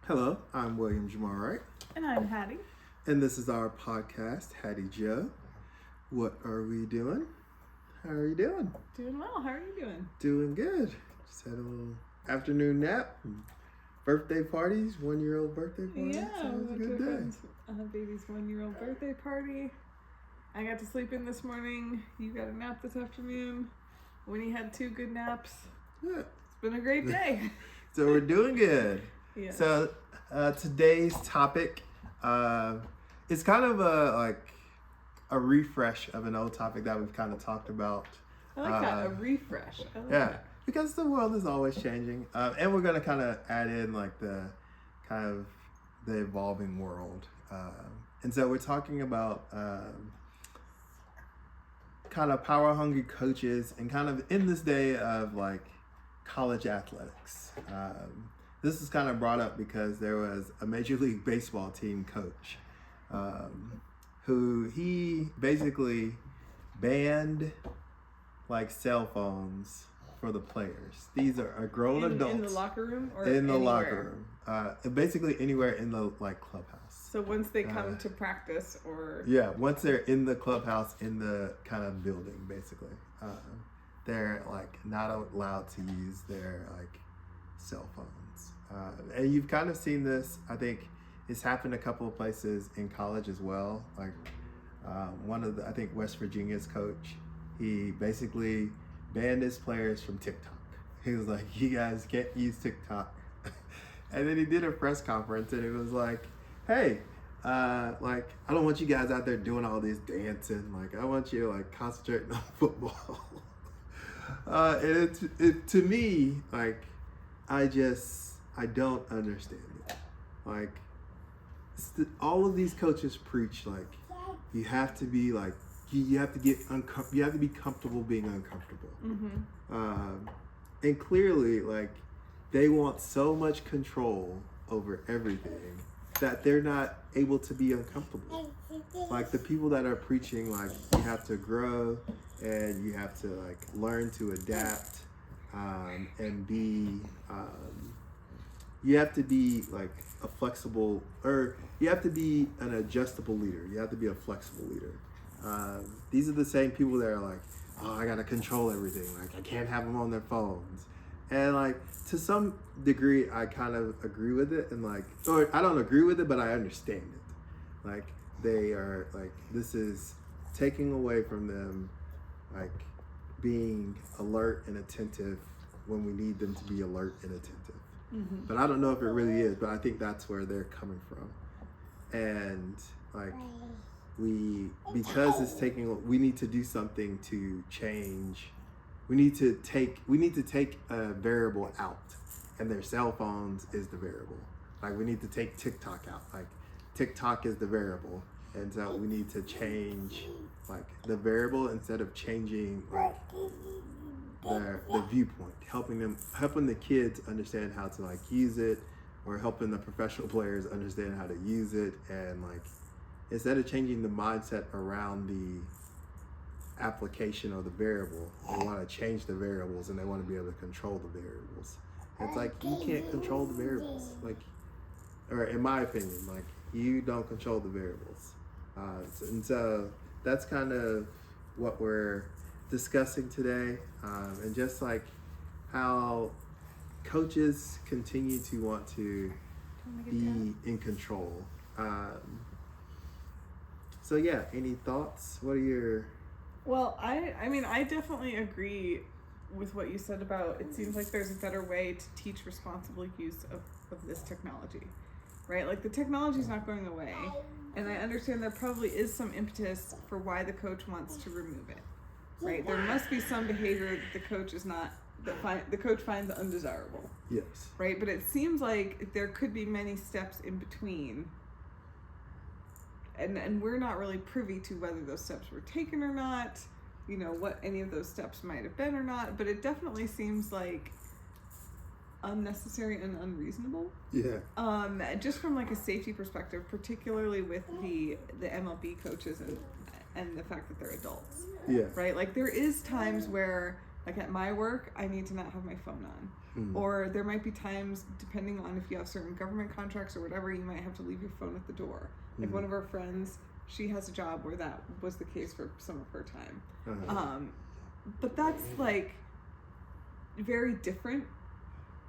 Hello, I'm William Jamal Wright, And I'm Hattie. and this is our podcast, HattieJo. What are we doing? How are you doing? Doing well. How are you doing? Doing good. Just had a little afternoon nap. Birthday parties, 1-year-old birthday party. Yeah, so it was a good day. Baby's 1-year-old birthday party. I got to sleep in this morning. You got a nap this afternoon. Winnie had 2 good naps. Yeah. It's been a great day. So we're doing good. Yeah. So today's topic is kind of a refresh of an old topic that we've kind of talked about. I like that. A refresh. I like Yeah, that. because the world is always changing, and we're gonna kind of add in like the kind of the evolving world, and so we're talking about kind of power hungry coaches, and kind of in this day of like college athletics. This is kind of brought up because there was a Major League Baseball team coach who he basically banned like cell phones for the players. These are grown adults in the locker room or in the anywhere? locker room, basically anywhere in the like clubhouse. So once they come to practice or Yeah, once they're in the clubhouse in the kind of building, basically, they're like not allowed to use their like cell phones. And you've kind of seen this. I think it's happened a couple of places in college as well. Like I think West Virginia's coach, he basically banned his players from TikTok. He was like, "You guys can't use TikTok." And then he did a press conference, and it was like, "Hey, like I don't want you guys out there doing all this dancing. Like I want you like concentrating on football." And it to me, like I don't understand it. Like all of these coaches preach like you have to be like you have to get you have to be comfortable being uncomfortable. Mm-hmm. And clearly like they want so much control over everything that they're not able to be uncomfortable. Like the people that are preaching like you have to grow and you have to like learn to adapt and be you have to be like a flexible, or you have to be an adjustable leader. You have to be a flexible leader. These are the same people that are like, oh, I gotta control everything. Like I can't have them on their phones. And like to some degree, I kind of agree with it, and like, or I don't agree with it, but I understand it. Like they are like, this is taking away from them, like being alert and attentive when we need them to be alert and attentive. Mm-hmm. But I don't know if it really is, but I think that's where they're coming from. And like because it's taking, we need to do something to change. We need to take a variable out, and their cell phones is the variable. Like we need to take TikTok out. Like TikTok is the variable, and so we need to change like the variable instead of changing like the viewpoint, helping the kids understand how to like use it, or helping the professional players understand how to use it, and like instead of changing the mindset around the application of the variable, they want to change the variables and they want to be able to control the variables. It's like you can't control the variables, like, or in my opinion, like you don't control the variables, and so that's kind of what we're discussing today, and just like how coaches continue to want to be in control. So yeah, any thoughts? What are your... Well, I mean, I definitely agree with what you said about it seems like there's a better way to teach responsible use of this technology, right? Like the technology's not going away, and I understand there probably is some impetus for why the coach wants to remove it, right? There must be some behavior that the coach is not, the coach finds undesirable. Yes. Right, but it seems like there could be many steps in between. And we're not really privy to whether those steps were taken or not, you know, what any of those steps might have been or not, but it definitely seems like unnecessary and unreasonable. Yeah. Just from like a safety perspective, particularly with the MLB coaches and the fact that they're adults. Yeah. Right? Like there is times where Like at my work, I need to not have my phone on. Or there might be times, depending on if you have certain government contracts or whatever, you might have to leave your phone at the door. Like one of our friends, she has a job where that was the case for some of her time. But that's like very different,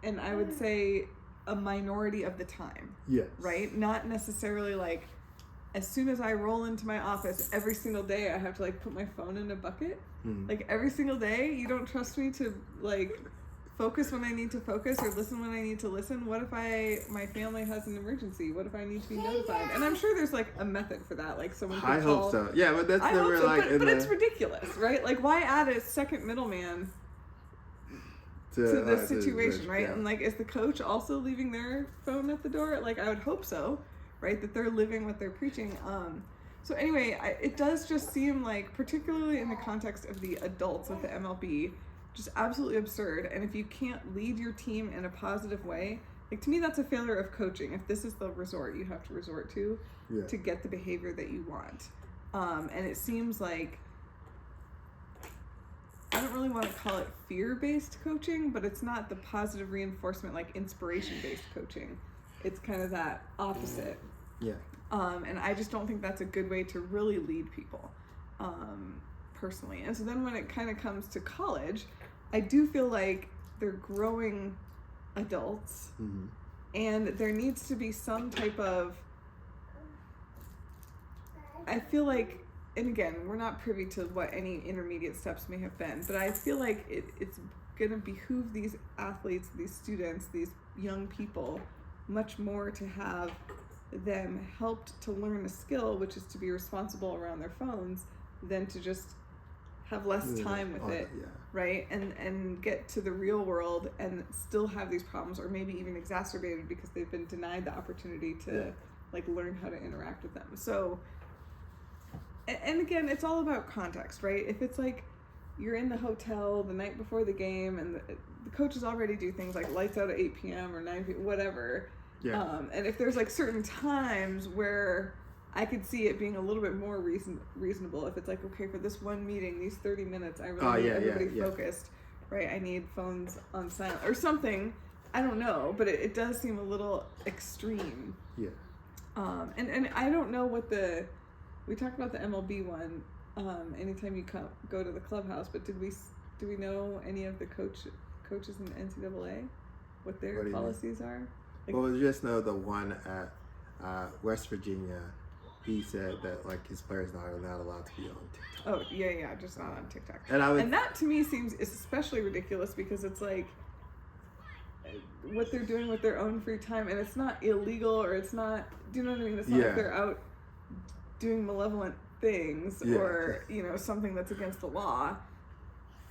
and I would say a minority of the time. Yes. Right? Not necessarily like as soon as I roll into my office every single day I have to like put my phone in a bucket. Like every single day, you don't trust me to like focus when I need to focus or listen when I need to listen. What if my family has an emergency? What if I need to be notified? And I'm sure there's like a method for that. Like someone could I call. hope so. Yeah, but that's I never hope so, like. but it's ridiculous, right? Like why add a second middleman to this situation, right? Yeah. And like, is the coach also leaving their phone at the door? Like I would hope so, right? That they're living what they're preaching. So anyway, it does just seem like, particularly in the context of the adults of the MLB, just absolutely absurd. And if you can't lead your team in a positive way, like to me that's a failure of coaching. If this is the resort you have to resort to get the behavior that you want. And it seems like, I don't really want to call it fear-based coaching, but it's not the positive reinforcement, like inspiration-based coaching. It's kind of that opposite. Yeah. And I just don't think that's a good way to really lead people, personally. And so then when it kind of comes to college, I do feel like they're growing adults, and there needs to be some type of, I feel like, and again, we're not privy to what any intermediate steps may have been, but I feel like it's going to behoove these athletes, these students, these young people much more to have them helped to learn a skill, which is to be responsible around their phones, than to just have less time with it, right? And get to the real world and still have these problems, or maybe even exacerbated because they've been denied the opportunity to like learn how to interact with them. So, and again, it's all about context, right? If it's like you're in the hotel the night before the game and the coaches already do things like lights out at 8 p.m. or 9 p.m., whatever. Yeah. And if there's like certain times where I could see it being a little bit more reasonable, if it's like, okay, for this one meeting, these 30 minutes, I really need everybody focused, right? I need phones on silent or something. I don't know, but it does seem a little extreme. Yeah. And I don't know what we talked about the MLB one, anytime you go to the clubhouse, but do we know any of the coaches in the NCAA, what their policies are? Like, well, we just know the one at West Virginia, he said that like his players are not allowed to be on TikTok. Oh, yeah, just not on TikTok. And that to me seems especially ridiculous because it's like what they're doing with their own free time, and it's not illegal, or it's not, do you know what I mean? It's not like they're out doing malevolent things or, something that's against the law.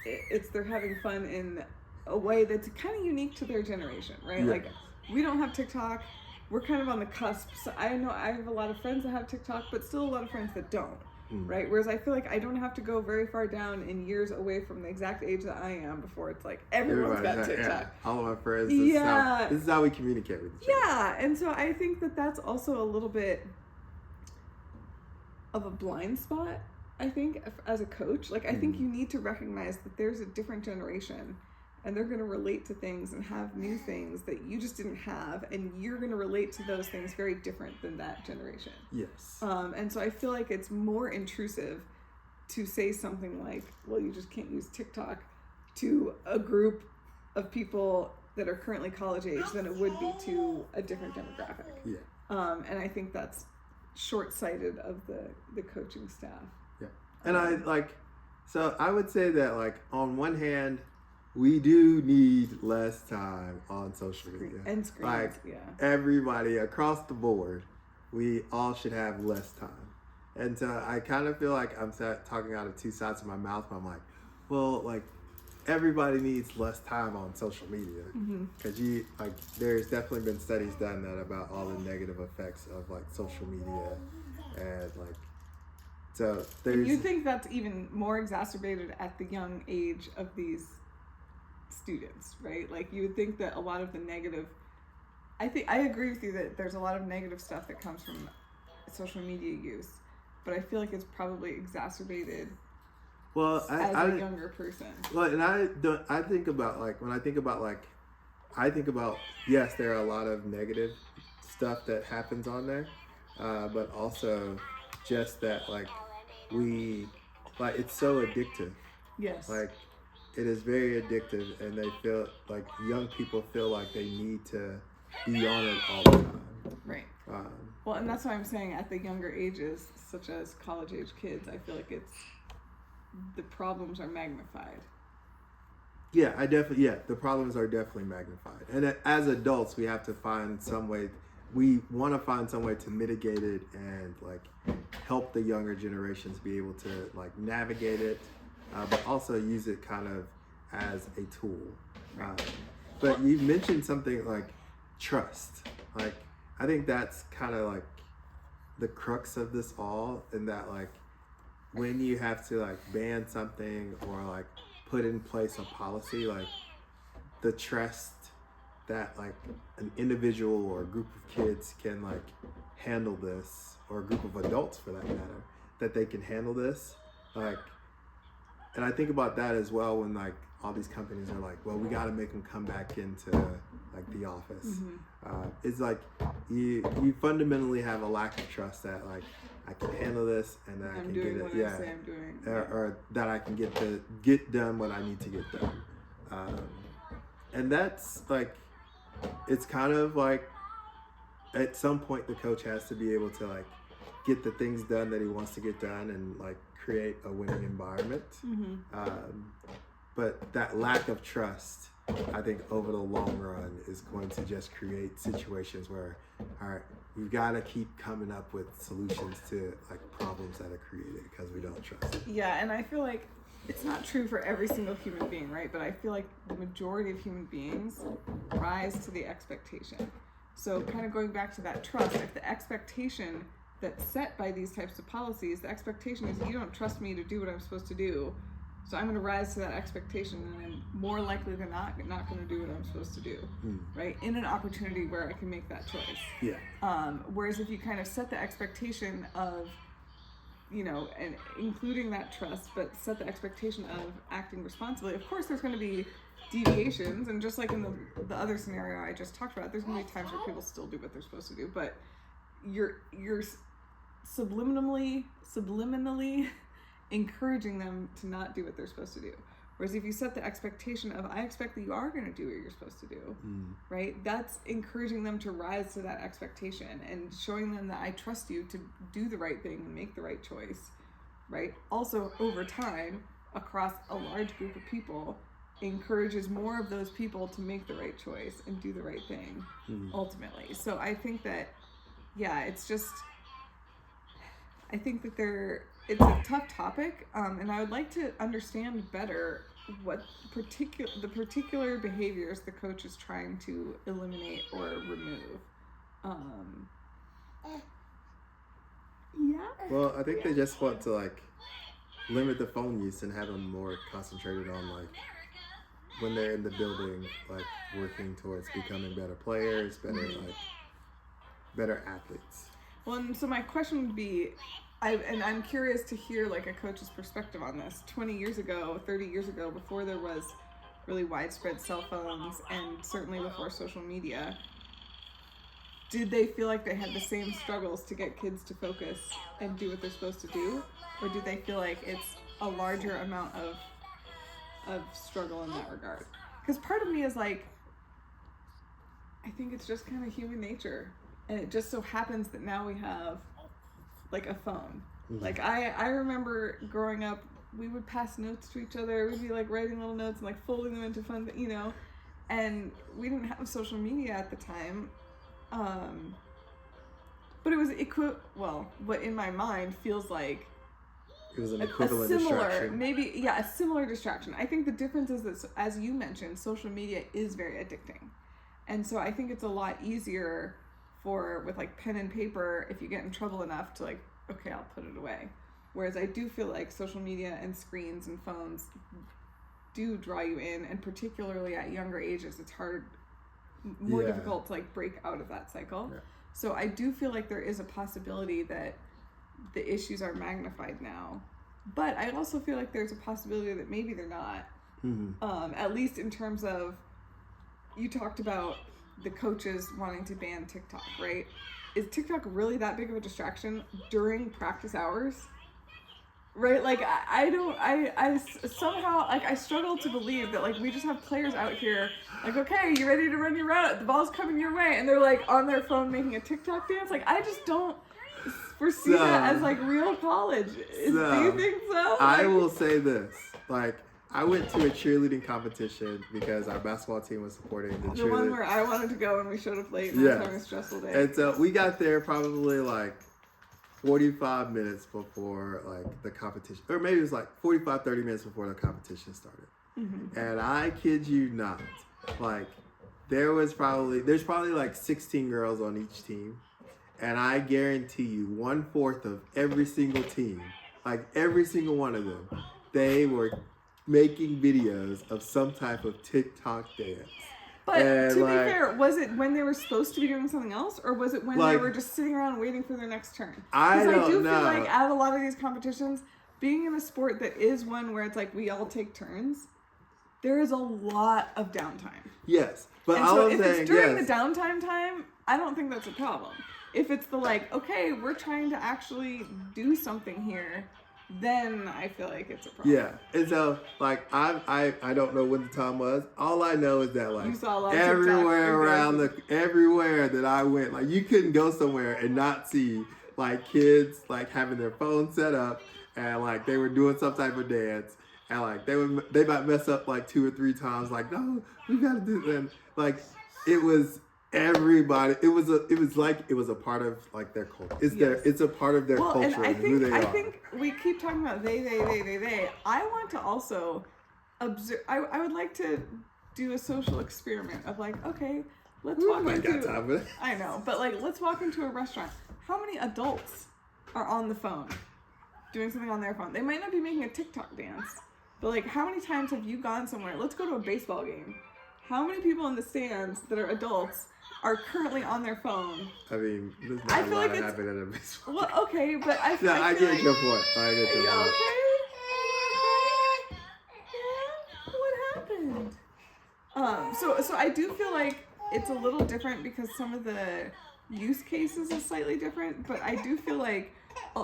It's they're having fun in a way that's kind of unique to their generation, right? Yeah. Like, we don't have TikTok. We're kind of on the cusp. So I know I have a lot of friends that have TikTok, but still a lot of friends that don't, right? Whereas I feel like I don't have to go very far down in years away from the exact age that I am before it's like everyone's got TikTok. Yeah. All of my friends. This is how we communicate with each other. Yeah, and so I think that that's also a little bit of a blind spot, I think, as a coach. Like, I think you need to recognize that there's a different generation, and they're going to relate to things and have new things that you just didn't have, and you're going to relate to those things very different than that generation. Yes. And so I feel like it's more intrusive to say something like, well, you just can't use TikTok to a group of people that are currently college age than it would be to a different demographic. Yeah. And I think that's short-sighted of the coaching staff. Yeah. And I would say that, like, on one hand, we do need less time on social media. And screens, like, everybody across the board, we all should have less time. And so I kind of feel like I'm talking out of two sides of my mouth, but I'm like, well, like, everybody needs less time on social media. Because there's definitely been studies done that about all the negative effects of, like, social media. And, like, so there's... And you think that's even more exacerbated at the young age of these students, right? Like, you would think that a lot of the negative, I agree with you that there's a lot of negative stuff that comes from social media use, but I feel like it's probably exacerbated Well, as a younger person. Well, and I think about like when I think about yes, there are a lot of negative stuff that happens on there, but also just that like it's so addictive. Yes. Like it is very addictive, and they feel like young people feel like they need to be on it all the time. Right. Well, and that's why I'm saying at the younger ages, such as college age kids, I feel like the problems are magnified. Yeah, the problems are definitely magnified. And as adults, we have to find some way, we want to find some way to mitigate it and like help the younger generations be able to like navigate it, but also use it kind of as a tool. But you mentioned something like trust. Like, I think that's kind of like the crux of this all, in that like when you have to like ban something or like put in place a policy, like the trust that like an individual or a group of kids can like handle this, or a group of adults for that matter, that they can handle this, like, and I think about that as well when like all these companies are like, well, we got to make them come back into like the office. Mm-hmm. It's like you fundamentally have a lack of trust that like I can handle this and that I can get it. I say I'm doing. Or that I can get done what I need to get done. And that's like, it's kind of like at some point the coach has to be able to like get the things done that he wants to get done and like create a winning environment. Mm-hmm. But that lack of trust, I think over the long run is going to just create situations where, all right, we've got to keep coming up with solutions to like problems that are created because we don't trust. Yeah, and I feel like it's not true for every single human being, right? But I feel like the majority of human beings rise to the expectation. So kind of going back to that trust, if the expectation that's set by these types of policies, the expectation is you don't trust me to do what I'm supposed to do, so I'm going to rise to that expectation, and I'm more likely than not going to do what I'm supposed to do, right? In an opportunity where I can make that choice. Yeah. Whereas if you kind of set the expectation of, and including that trust, but set the expectation of acting responsibly, of course there's going to be deviations, and just like in the other scenario I just talked about, there's going to be times where people still do what they're supposed to do, but you're subliminally encouraging them to not do what they're supposed to do. Whereas if you set the expectation of, I expect that you are going to do what you're supposed to do, right? That's encouraging them to rise to that expectation and showing them that I trust you to do the right thing and make the right choice, right? Also, over time, across a large group of people, encourages more of those people to make the right choice and do the right thing, ultimately. So I think that, I think that it's a tough topic, and I would like to understand better what the particular behaviors the coach is trying to eliminate or remove. Well, I think they just want to like limit the phone use and have them more concentrated on like when they're in the building, like working towards becoming better players, better athletes. Well, and so my question would be, I'm curious to hear like a coach's perspective on this. 20 years ago, 30 years ago, before there was really widespread cell phones and certainly before social media, did they feel like they had the same struggles to get kids to focus and do what they're supposed to do? Or do they feel like it's a larger amount of struggle in that regard? Because part of me is like, I think it's just kind of human nature. And it just so happens that now we have like a phone. Like I remember growing up, we would pass notes to each other. We'd be like writing little notes and like folding them into fun, and we didn't have social media at the time. But it was what in my mind feels like it was an equivalent distraction. A similar distraction. I think the difference is that, as you mentioned, social media is very addicting. And so I think it's a lot easier with like pen and paper, if you get in trouble enough to like, okay, I'll put it away. Whereas I do feel like social media and screens and phones do draw you in, and particularly at younger ages, it's more difficult to like break out of that cycle. Yeah. So I do feel like there is a possibility that the issues are magnified now But I also feel like there's a possibility that maybe they're not. At least in terms of, you talked about the coaches wanting to ban TikTok, right? Is TikTok really that big of a distraction during practice hours? Right? Like, I somehow, like, I struggle to believe that, like, we just have players out here, like, okay, you ready to run your route? The ball's coming your way. And they're, like, on their phone making a TikTok dance. Like, I just don't foresee that as, like, real college. Do you think so? I will say this. Like, I went to a cheerleading competition because our basketball team was supporting the cheerleading. The one where I wanted to go and we showed up late and I was having a stressful day. And so we got there probably, like, 45 minutes before, like, the competition. Or maybe it was, like, 45, 30 minutes before the competition started. And I kid you not, like, there's probably, like, 16 girls on each team. And I guarantee you, 1/4 of every single team, like, every single one of them, they were making videos of some type of TikTok dance. But to be fair, was it when they were supposed to be doing something else, or was it when they were just sitting around waiting for their next turn? Because I do feel like at a lot of these competitions, being in a sport that is one where it's like we all take turns, there is a lot of downtime. Yes, but and so if it's during the downtime time, I don't think that's a problem. If it's the like, okay, we're trying to actually do something here, then I feel like it's a problem. Yeah, and so like I don't know when the time was. All I know is that like everywhere that I went, like you couldn't go somewhere and not see like kids like having their phone set up and like they were doing some type of dance and like they might mess up like 2 or 3 times. Like no, we gotta do that. And like it was. Everybody, it was a part of like their culture. It's a part of their culture and who they are. I think we keep talking about they. I want to also observe. I would like to do a social experiment of like, okay, let's walk into. I know, but like, let's walk into a restaurant. How many adults are on the phone, doing something on their phone? They might not be making a TikTok dance, but like, how many times have you gone somewhere? Let's go to a baseball game. How many people in the stands that are adults are currently on their phone? I mean, there's not a lot of happening at a baseball game. Well, okay, but I get your point. I get your point. Okay? Yeah? What happened? So I do feel like it's a little different because some of the use cases is slightly different, but I do feel like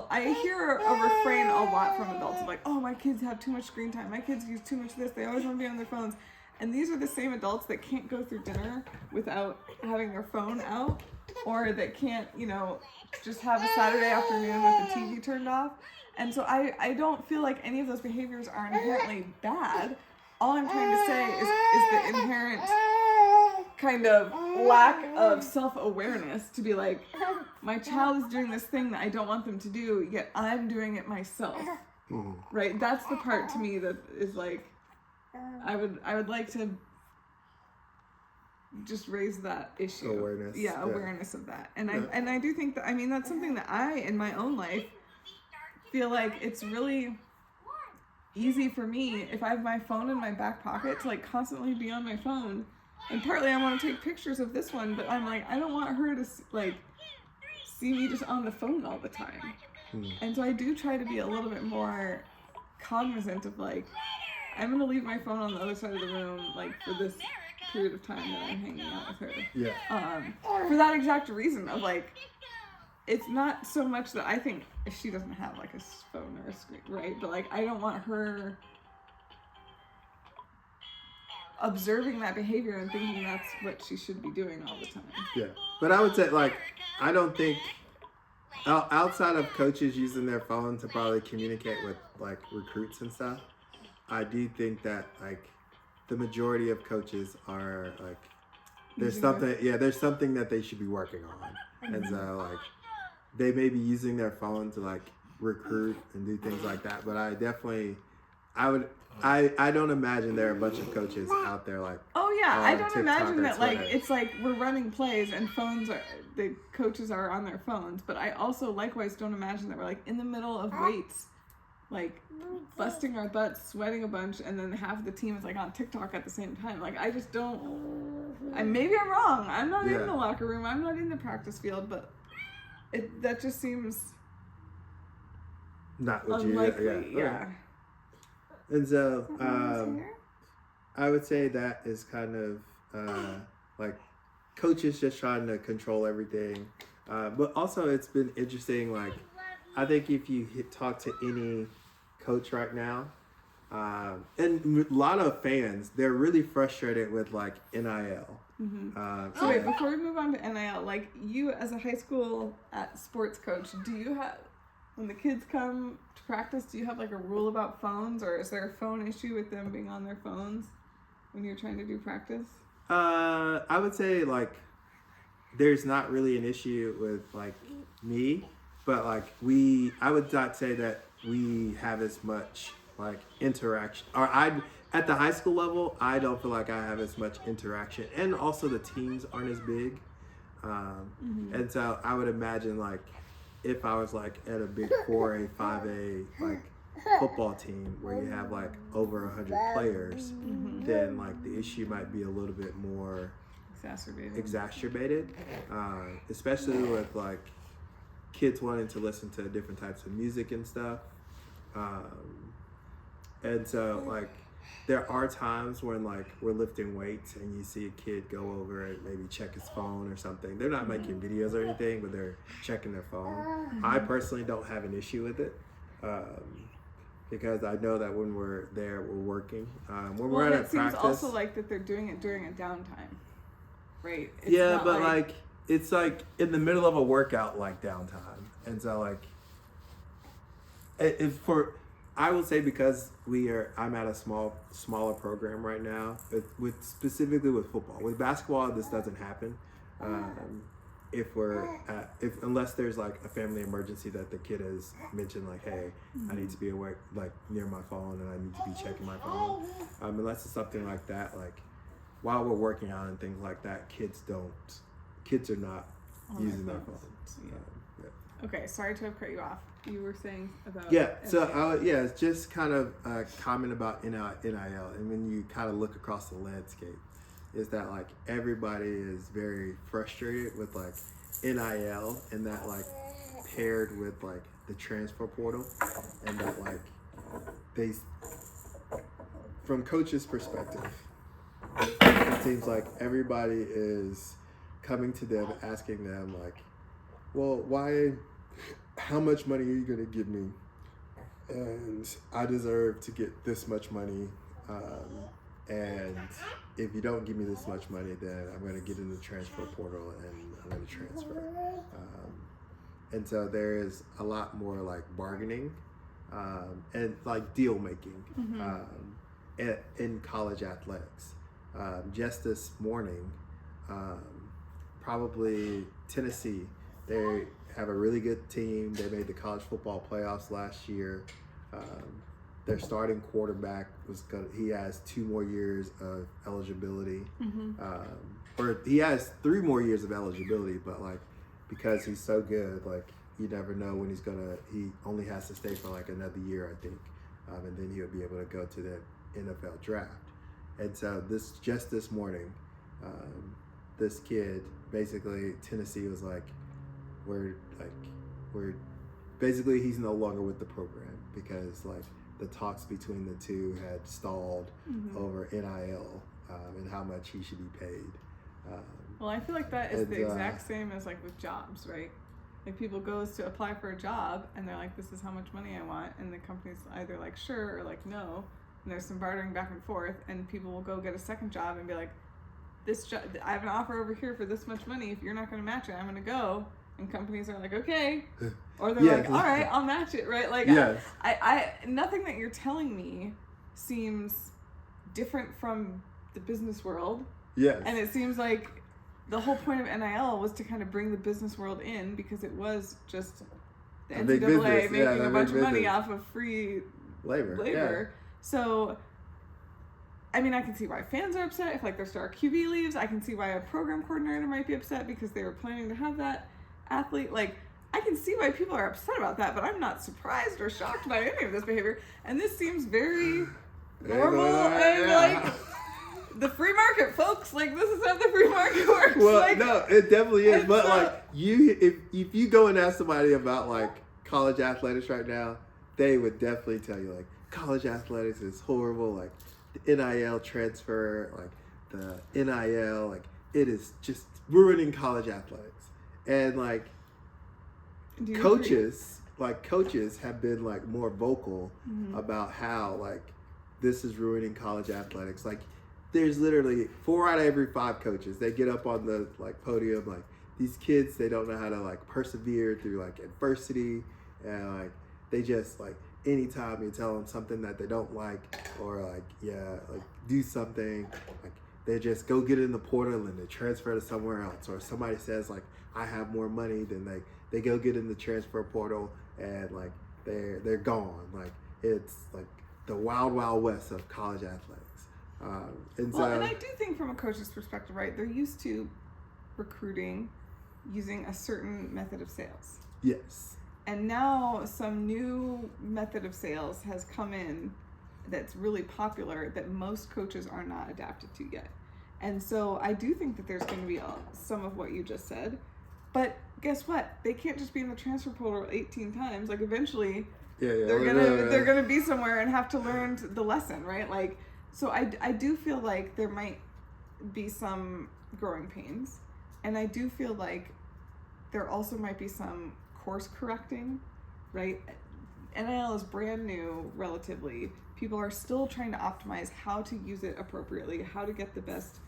I hear a refrain a lot from adults of like, oh, my kids have too much screen time. My kids use too much of this. They always want to be on their phones. And these are the same adults that can't go through dinner without having their phone out, or that can't, just have a Saturday afternoon with the TV turned off. And so I don't feel like any of those behaviors are inherently bad. All I'm trying to say is the inherent kind of lack of self-awareness to be like, my child is doing this thing that I don't want them to do, yet I'm doing it myself. Right? That's the part to me that is like, I would like to just raise that issue. Awareness. Yeah, awareness of that. And I do think that, I mean, that's something that I, in my own life, feel like it's really easy for me if I have my phone in my back pocket to like constantly be on my phone. And partly I want to take pictures of this one, but I'm like, I don't want her to like see me just on the phone all the time. And so I do try to be a little bit more cognizant of like, I'm going to leave my phone on the other side of the room, like, for this period of time that I'm hanging out with her. Yeah. For that exact reason of, like, it's not so much that I think if she doesn't have, like, a phone or a screen, right? But, like, I don't want her observing that behavior and thinking that's what she should be doing all the time. Yeah. But I would say, like, I don't think, outside of coaches using their phone to probably communicate with, like, recruits and stuff, I do think that like the majority of coaches are like there's something that they should be working on. And so like they may be using their phone to like recruit and do things like that, but I don't imagine there are a bunch of coaches out there like I don't imagine that like it's like we're running plays and the coaches are on their phones, but I also likewise don't imagine that we're like in the middle of weights like busting our butts, sweating a bunch, and then half the team is like on TikTok at the same time. Like I just don't. Maybe I'm wrong. I'm not in the locker room. I'm not in the practice field, but that just seems not legit. unlikely. Yeah. Okay. And so, I would say that is kind of like coaches just trying to control everything. But also, it's been interesting. Like, I think if you talk to any coach right now, and a lot of fans, they're really frustrated with like NIL. So wait, before we move on to NIL, like you as a high school sports coach, do you have, when the kids come to practice, do you have like a rule about phones, or is there a phone issue with them being on their phones when you're trying to do practice? I would say like there's not really an issue with like me, but like I would not say that we have as much like interaction, or at the high school level, I don't feel like I have as much interaction, and also the teams aren't as big, and so I would imagine like if I was like at a big 4A, 5A like football team where you have like over 100 players, then like the issue might be a little bit more exacerbated, especially with like kids wanting to listen to different types of music and stuff. And so like there are times when like we're lifting weights and you see a kid go over and maybe check his phone or something. They're not making videos or anything, but they're checking their phone. I personally don't have an issue with it, because I know that when we're there, we're working. When we're at a practice, it seems also like that they're doing it during a downtime, right? It's but like it's like in the middle of a workout, like downtime, and so like I would say because I'm at a smaller program right now, specifically with football. With basketball, this doesn't happen. Unless there's like a family emergency that the kid has mentioned, like, hey, I need to be awake, like near my phone, and I need to be checking my phone. Unless it's something like that, like while we're working out and things like that, kids are not using their phones. Okay, sorry to have cut you off. You were saying about it's just kind of a comment about NIL, and when you kind of look across the landscape, is that like everybody is very frustrated with like NIL, and that like paired with like the transfer portal, and that like from coaches' perspective, it seems like everybody is coming to them asking them like, well, how much money are you going to give me? And I deserve to get this much money. And if you don't give me this much money, then I'm going to get in the transfer portal and I'm going to transfer. And so there is a lot more like bargaining and like deal making in college athletics. Just this morning, probably Tennessee, they have a really good team. They made the college football playoffs last year. Their starting quarterback he has 2 more years of eligibility, or he has 3 more years of eligibility. But like because he's so good, like you never know when he only has to stay for like another year, I think, and then he'll be able to go to the NFL draft. And so this morning, this kid, basically Tennessee was like, basically he's no longer with the program because like the talks between the two had stalled over NIL and how much he should be paid. Well, I feel like that is the exact same as like with jobs, right? Like people goes to apply for a job and they're like, this is how much money I want, and the company's either like sure or like no, and there's some bartering back and forth, and people will go get a second job and be like, this job, I have an offer over here for this much money. If you're not going to match it, I'm going to go. And companies are like, okay, or they're like, all right, I'll match it, right? Like, I nothing that you're telling me seems different from the business world. Yes. And it seems like the whole point of NIL was to kind of bring the business world in, because it was just the NCAA making a bunch of money off of free labor. Yeah. So, I mean, I can see why fans are upset if like their star QB leaves. I can see why a program coordinator might be upset because they were planning to have that athlete. Like, I can see why people are upset about that, but I'm not surprised or shocked by any of this behavior. And this seems very normal and like the free market, folks. Like, this is how the free market works. Well, like, no, it definitely is. But like if you go and ask somebody about like college athletics right now, they would definitely tell you like college athletics is horrible, like the NIL transfer, like the NIL, like it is just ruining college athletics. And like coaches have been like more vocal about how like this is ruining college athletics. Like there's literally 4 out of every 5 coaches, they get up on the like podium like these kids, they don't know how to like persevere through like adversity, and like they just like anytime you tell them something that they don't like or like do something, like they just go get in the portal and they transfer to somewhere else, or somebody says like I have more money, then they go get in the transfer portal and like they're gone. Like it's like the wild west of college athletics. And I do think from a coach's perspective, right, they're used to recruiting using a certain method of sales. Yes. And now some new method of sales has come in that's really popular that most coaches are not adapted to yet. And so I do think that there's going to be some of what you just said. But guess what? They can't just be in the transfer portal 18 times. Like eventually they're gonna be somewhere and have to learn the lesson, right? Like, so I do feel like there might be some growing pains. And I do feel like there also might be some course correcting, right? NIL is brand new relatively. People are still trying to optimize how to use it appropriately, how to get the best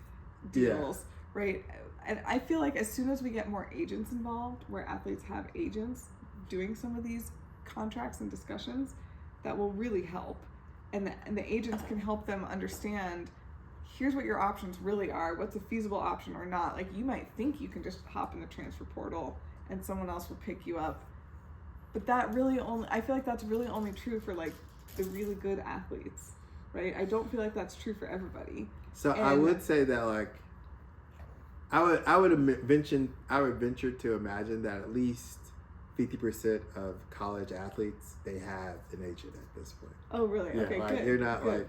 deals, right? And I feel like as soon as we get more agents involved, where athletes have agents doing some of these contracts and discussions, that will really help. And the agents can help them understand, here's what your options really are, what's a feasible option or not. Like you might think you can just hop in the transfer portal and someone else will pick you up. But that really I feel like that's really only true for like the really good athletes, right? I don't feel like that's true for everybody. So I would say that like, I would venture to imagine that at least 50% of college athletes, they have an agent at this point. Oh, really? Yeah, okay, like good. you're not good. like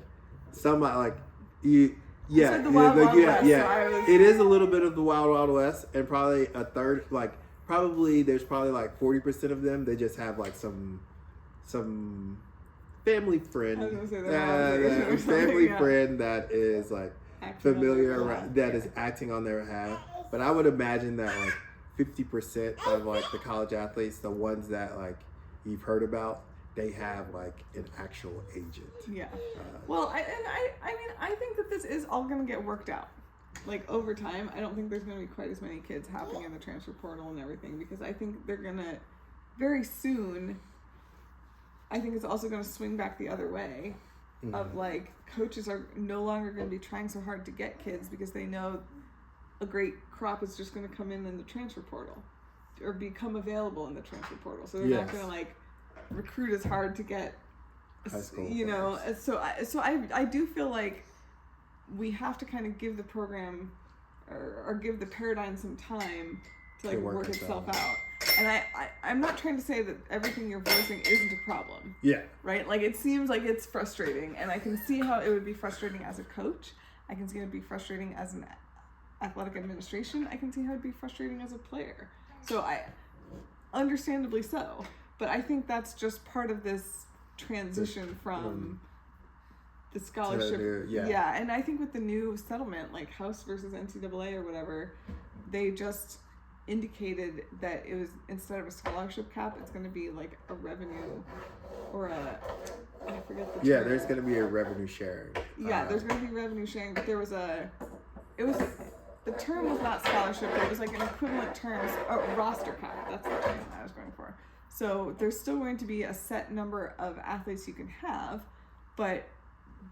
somebody like you. Yeah, like the Wild West, so it is a little bit of the Wild West, and probably a third, like there's probably like 40% of them. They just have like some family friend, I was gonna say family friend that is like acting familiar, that is acting on their behalf. But I would imagine that like 50% of like the college athletes, the ones that like you've heard about, they have like an actual agent. Yeah. Well, I mean, I think that this is all going to get worked out. Like over time, I don't think there's going to be quite as many kids hopping in the transfer portal and everything, because I think they're going to very soon. I think it's also going to swing back the other way, of like coaches are no longer going to be trying so hard to get kids because they know a great crop is just going to come in the transfer portal or become available in the transfer portal. So they're not going to like recruit as hard to get, high school players. So I do feel like we have to kind of give the program or give the paradigm some time to like work itself out. And I'm not trying to say that everything you're voicing isn't a problem. Yeah. Right? Like it seems like it's frustrating, and I can see how it would be frustrating as a coach. I can see how it would be frustrating as an athletic administration. I can see how it'd be frustrating as a player. So understandably so. But I think that's just part of this transition from the scholarship. Yeah, and I think with the new settlement, like House versus NCAA or whatever, they just indicated that it was, instead of a scholarship cap, it's going to be like a revenue or I forget the term. Yeah, there's going to be a revenue sharing. Yeah, there's going to be revenue sharing, but the term was not scholarship, it was like an equivalent term, roster cap, that's the term I was going for. So there's still going to be a set number of athletes you can have, but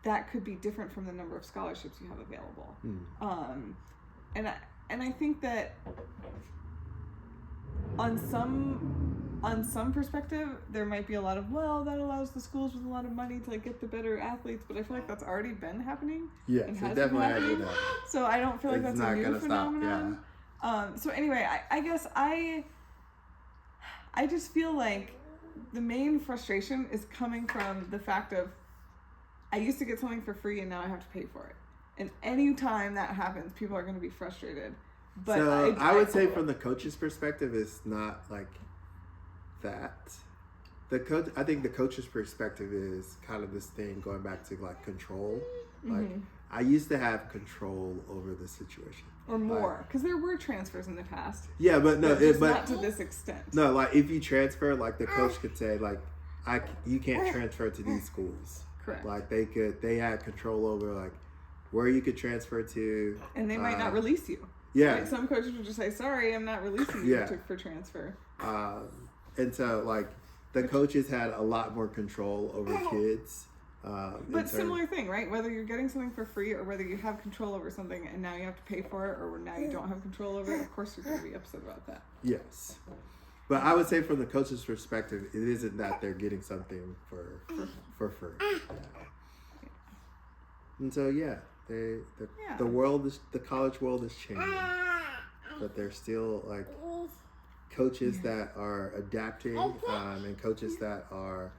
that could be different from the number of scholarships you have available. And I think that on some perspective, there might be a lot of, that allows the schools with a lot of money to like get the better athletes, but I feel like that's already been happening. Yes, and it has definitely been happening. So I don't feel like that's a new phenomenon. So anyway, I guess I just feel like the main frustration is coming from the fact of I used to get something for free and now I have to pay for it. And any time that happens, people are going to be frustrated. But I would say from the coach's perspective, it's not like that. I think the coach's perspective is kind of this thing going back to like control. Like I used to have control over the situation. Or more, because there were transfers in the past. Yeah, but no, but not to this extent. No, like if you transfer, like the coach could say, like, you can't transfer to these schools. Correct. Like they had control over like where you could transfer to, and they might not release you. Yeah, right? Some coaches would just say, "Sorry, I'm not releasing you for transfer." And so like the coaches had a lot more control over kids. But similar thing, right? Whether you're getting something for free or whether you have control over something and now you have to pay for it, or now you don't have control over it, of course you're going to be upset about that. Yes. But I would say from the coach's perspective, it isn't that they're getting something for free. Yeah. And so the college world is changing. But there's still like coaches that are adapting and coaches that are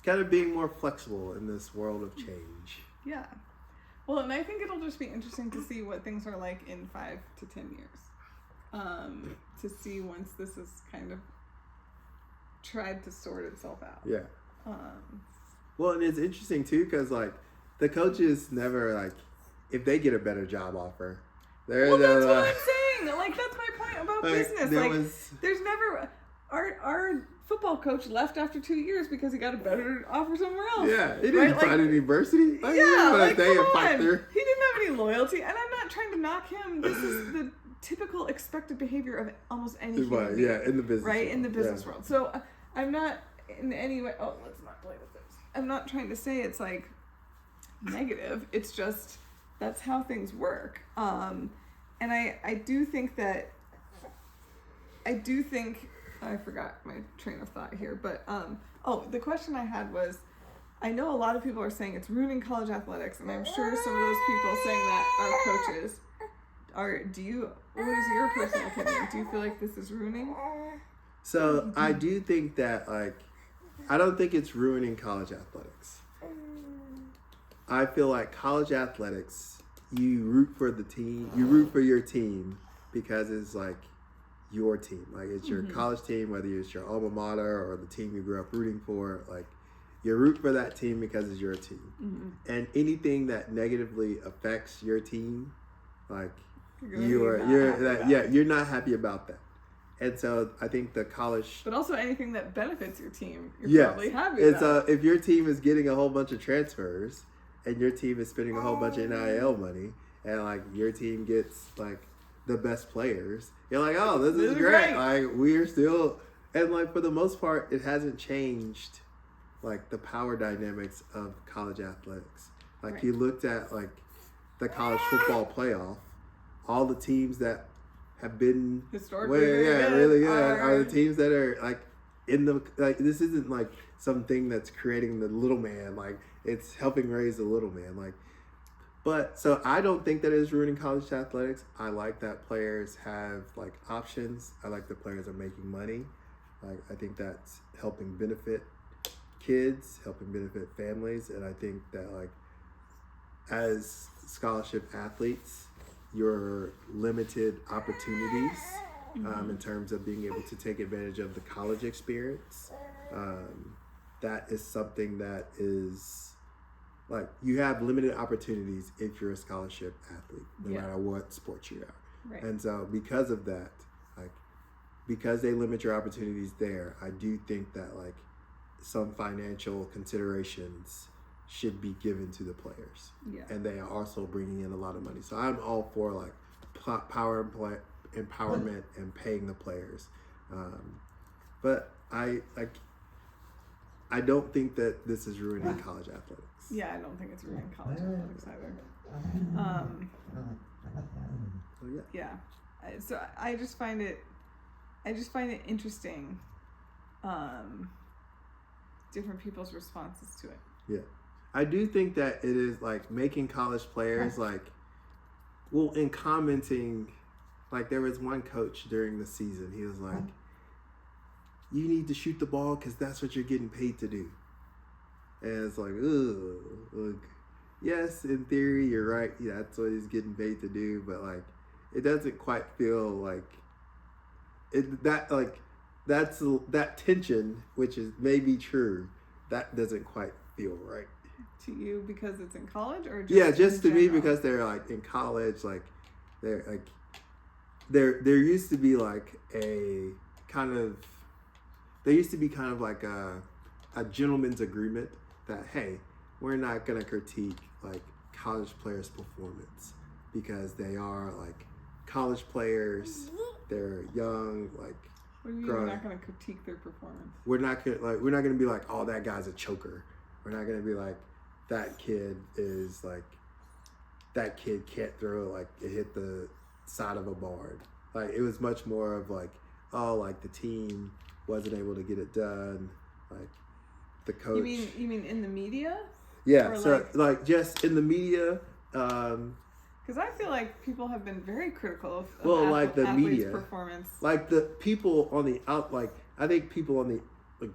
kind of being more flexible in this world of change. Yeah. Well, and I think it'll just be interesting to see what things are like in 5 to 10 years. To see once this is kind of tried to sort itself out. Yeah. Well, and it's interesting too, because like the coaches never like, if they get a better job offer, that's what I'm saying. Like that's my point about business. There's never our football coach left after 2 years because he got a better offer somewhere else. Yeah, he didn't find any adversity. Like, come on. He didn't have any loyalty, and I'm not trying to knock him. This is the typical expected behavior of almost any human being. Yeah, in the business world. In the business world. So I'm not in any way. Oh, let's not play with this. I'm not trying to say it's like negative. It's just that's how things work. And I do think I forgot my train of thought here, but the question I had was, I know a lot of people are saying it's ruining college athletics, and I'm sure some of those people saying that are coaches. What is your personal opinion? Do you feel like this is ruining? So I do think that I don't think it's ruining college athletics. I feel like college athletics, you root for the team, you root for your team because it's like your team. Like it's your college team, whether it's your alma mater or the team you grew up rooting for. Like you root for that team because it's your team. And anything that negatively affects your team, like you're not happy about that. And so I think the college, but also anything that benefits your team, you're probably happy about. If your team is getting a whole bunch of transfers and your team is spending a whole bunch of NIL money, and like your team gets like the best players, you're like, oh, this is great. Like we're still, and like for the most part, it hasn't changed like the power dynamics of college athletics. Like you looked at like the college football playoff, all the teams that have been historically really good are the teams that are like in the like. This isn't like something that's creating the little man. Like it's helping raise the little man. Like, but so I don't think that is ruining college athletics. I like that players have like options. I like that players are making money. Like I think that's helping benefit kids, helping benefit families, and I think that like as scholarship athletes, your limited opportunities in terms of being able to take advantage of the college experience. That is something that is like you have limited opportunities if you're a scholarship athlete, no matter what sport you are. Right. And so because of that, like because they limit your opportunities there, I do think that like some financial considerations should be given to the players. And they are also bringing in a lot of money. So I'm all for like empowerment and paying the players. But I don't think that this is ruining college athletics. Yeah, I don't think it's ruining college athletics either. So I just find it interesting, different people's responses to it. Yeah. I do think that it is like making college players like, well, in commenting, like there was one coach during the season, he was like, you need to shoot the ball because that's what you're getting paid to do. And it's like, look, yes, in theory, you're right. Yeah, that's what he's getting paid to do. But like, it doesn't quite feel like it, that like that tension, which is maybe true, that doesn't quite feel right to you because it's in college, or just to me because they're like in college, like they're like there used to be like a kind of like a gentleman's agreement that, hey, we're not gonna critique like college players' performance because they are like college players, they're young, like. What do you mean we're not going to critique their performance? We're not gonna be like, oh, that guy's a choker. We're not gonna be like, that kid can't throw, like it hit the side of a barn. Like it was much more of like, oh, like the team wasn't able to get it done. Like the coach. You mean in the media? Yeah. Or so like just in the media. Because I feel like people have been very critical of like the media performance. Like the people on the I think people on the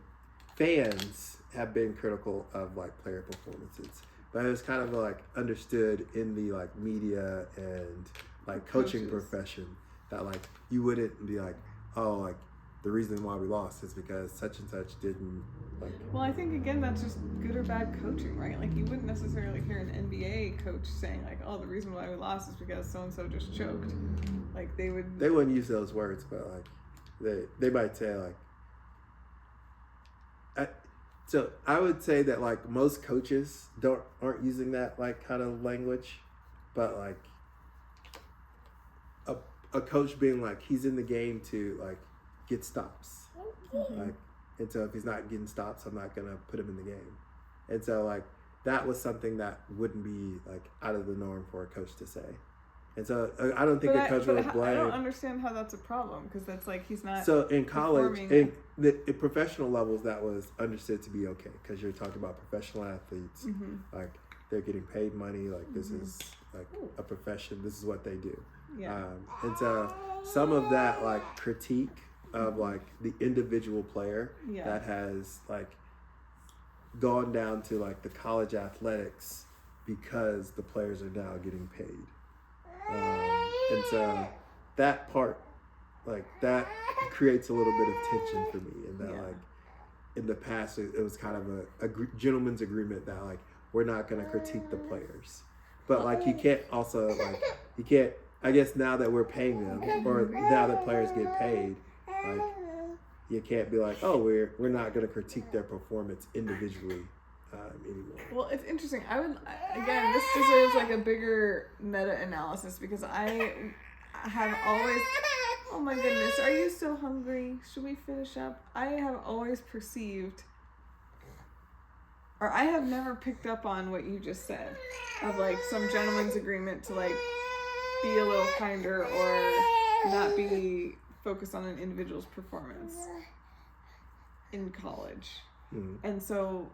fans have been critical of like player performances, but it was kind of like understood in the like media and like coaching profession that like you wouldn't be like, oh, like the reason why we lost is because such and such didn't like. Well, I think again that's just good or bad coaching, right? Like you wouldn't necessarily hear an NBA coach saying like, "Oh, the reason why we lost is because so and so just choked." Like they wouldn't use those words, but like they might say like. So I would say that like most coaches aren't using that like kind of language, but like a coach being like he's in the game to like get stops. Like, and so if he's not getting stops, I'm not gonna put him in the game. And so like that was something that wouldn't be like out of the norm for a coach to say. And so I don't think a coach would blame. I don't understand how that's a problem because that's like he's not. So in college, in professional levels, that was understood to be okay because you're talking about professional athletes, like they're getting paid money, like this is like a profession, this is what they do. Yeah. And so some of that like critique of like the individual player that has like gone down to like the college athletics because the players are now getting paid. And so that part, like that creates a little bit of tension for me in that like in the past it was kind of a gentleman's agreement that like we're not going to critique the players, but like you can't I guess now that we're paying them or now that players get paid, like you can't be like, oh, we're not going to critique their performance individually anymore. Well, it's interesting. Again, this deserves like a bigger meta-analysis because I have always, oh my goodness, are you so hungry? Should we finish up? I have always perceived, or I have never picked up on what you just said of like some gentleman's agreement to like be a little kinder or not be focused on an individual's performance in college. And so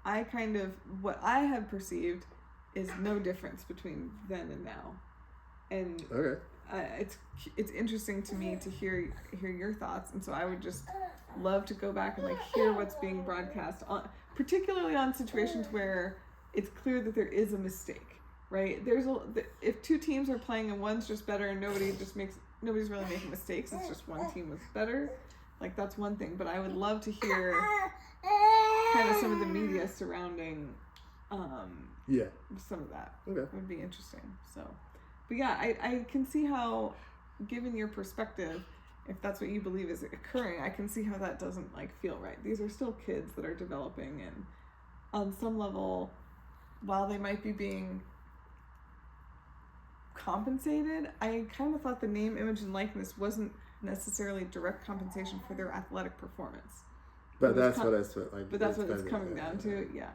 I kind of, what I have perceived is no difference between then and now. And it's interesting to me to hear your thoughts. And so I would just love to go back and like hear what's being broadcast on, particularly on situations where it's clear that there is a mistake, right? If two teams are playing and one's just better and nobody's really making mistakes, it's just one team was better, like that's one thing. But I would love to hear kind of some of the media surrounding some of that. It would be interesting. So, but yeah, I can see how, given your perspective, if that's what you believe is occurring, I can see how that doesn't like feel right. These are still kids that are developing, and on some level, while they might be being compensated, I kind of thought the name, image, and likeness wasn't necessarily direct compensation for their athletic performance. But that's what it's coming down to. Yeah.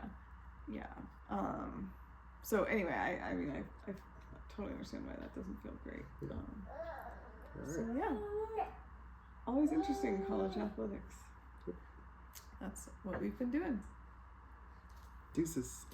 So anyway, I mean, I totally understand why that doesn't feel great. So yeah, always interesting in college athletics. That's what we've been doing. Deuces.